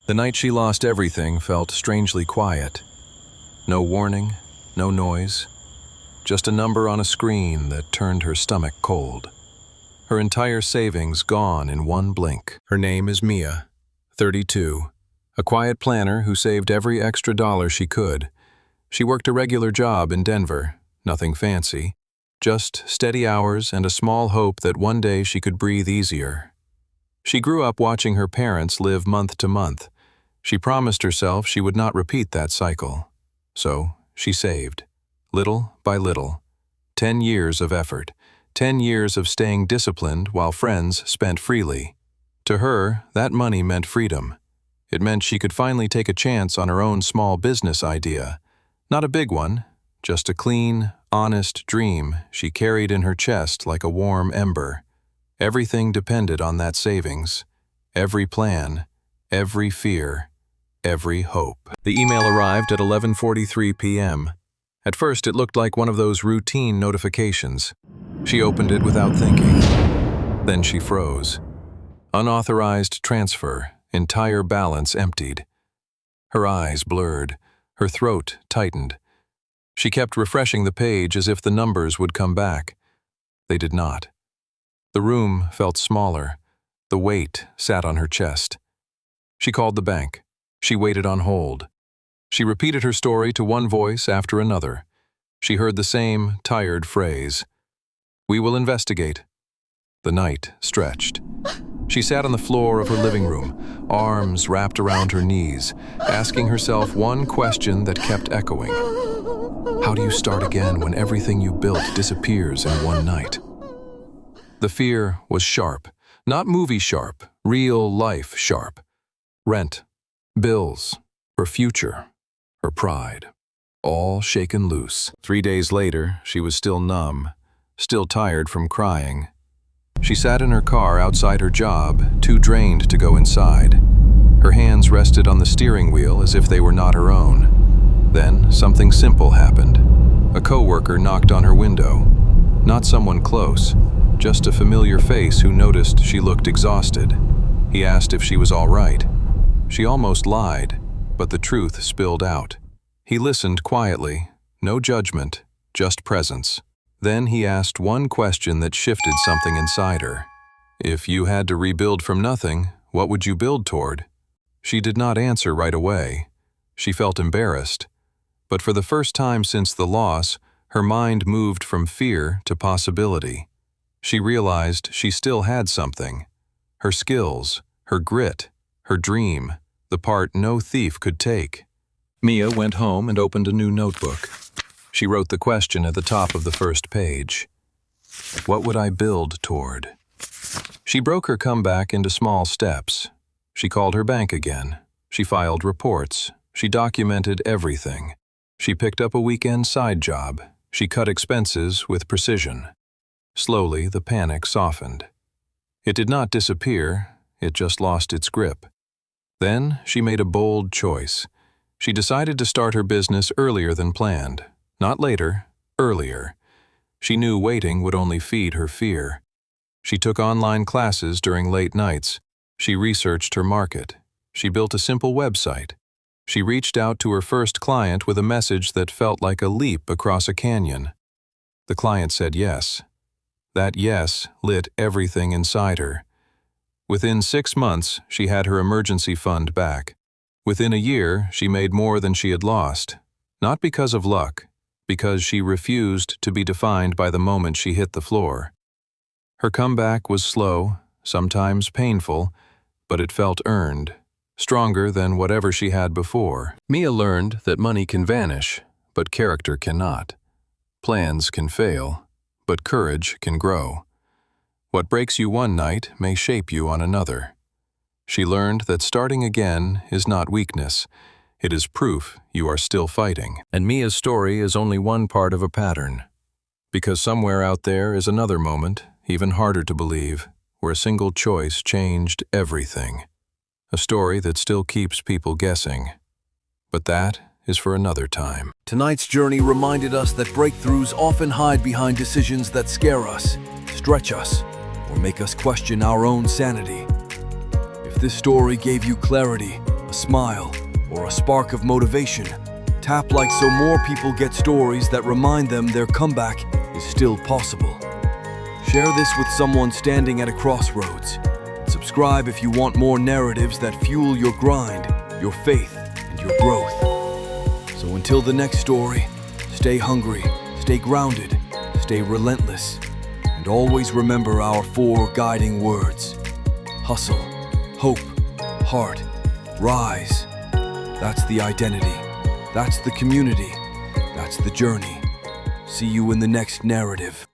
The night she lost everything felt strangely quiet. No warning, no noise, just a number on a screen that turned her stomach cold. Her entire savings gone in one blink. Her name is Mia, 32, a quiet planner who saved every extra dollar she could. She worked a regular job in Denver, nothing fancy, just steady hours and a small hope that one day she could breathe easier. She grew up watching her parents live month to month. She promised herself she would not repeat that cycle. So she saved, little by little. 10 years of effort, 10 years of staying disciplined while friends spent freely. To her, that money meant freedom. It meant she could finally take a chance on her own small business idea. Not a big one, just a clean, honest dream she carried in her chest like a warm ember. Everything depended on that savings. Every plan, every fear, every hope. The email arrived at 11:43 p.m. At first, it looked like one of those routine notifications. She opened it without thinking. Then she froze. Unauthorized transfer, entire balance emptied. Her eyes blurred, her throat tightened. She kept refreshing the page as if the numbers would come back. They did not. The room felt smaller. The weight sat on her chest. She called the bank. She waited on hold. She repeated her story to one voice after another. She heard the same tired phrase. "We will investigate." The night stretched. She sat on the floor of her living room, arms wrapped around her knees, asking herself one question that kept echoing. How do you start again when everything you built disappears in one night? The fear was sharp, not movie sharp, real life sharp. Rent, bills, her future, her pride, all shaken loose. 3 days later, she was still numb, still tired from crying. She sat in her car outside her job, too drained to go inside. Her hands rested on the steering wheel as if they were not her own. Then something simple happened. A coworker knocked on her window. Not someone close, just a familiar face who noticed she looked exhausted. He asked if she was all right. She almost lied, but the truth spilled out. He listened quietly, no judgment, just presence. Then he asked one question that shifted something inside her. If you had to rebuild from nothing, what would you build toward? She did not answer right away. She felt embarrassed. But for the first time since the loss, her mind moved from fear to possibility. She realized she still had something. Her skills, her grit, her dream, the part no thief could take. Mia went home and opened a new notebook. She wrote the question at the top of the first page. What would I build toward? She broke her comeback into small steps. She called her bank again. She filed reports. She documented everything. She picked up a weekend side job. She cut expenses with precision. Slowly, the panic softened. It did not disappear, it just lost its grip. Then, she made a bold choice. She decided to start her business earlier than planned. Not later, earlier. She knew waiting would only feed her fear. She took online classes during late nights. She researched her market. She built a simple website. She reached out to her first client with a message that felt like a leap across a canyon. The client said yes. That yes lit everything inside her. Within 6 months, she had her emergency fund back. Within a year, she made more than she had lost. Not because of luck, because she refused to be defined by the moment she hit the floor. Her comeback was slow, sometimes painful, but it felt earned, stronger than whatever she had before. Mia learned that money can vanish, but character cannot. Plans can fail, but courage can grow. What breaks you one night may shape you on another. She learned that starting again is not weakness. It is proof you are still fighting. And Mia's story is only one part of a pattern. Because somewhere out there is another moment, even harder to believe, where a single choice changed everything. A story that still keeps people guessing. But that is for another time. Tonight's journey reminded us that breakthroughs often hide behind decisions that scare us, stretch us, or make us question our own sanity. If this story gave you clarity, a smile, or a spark of motivation. Tap like so more people get stories that remind them their comeback is still possible. Share this with someone standing at a crossroads. Subscribe if you want more narratives that fuel your grind, your faith, and your growth. So until the next story, stay hungry, stay grounded, stay relentless, and always remember our 4 guiding words. Hustle, hope, heart, rise. That's the identity. That's the community. That's the journey. See you in the next narrative.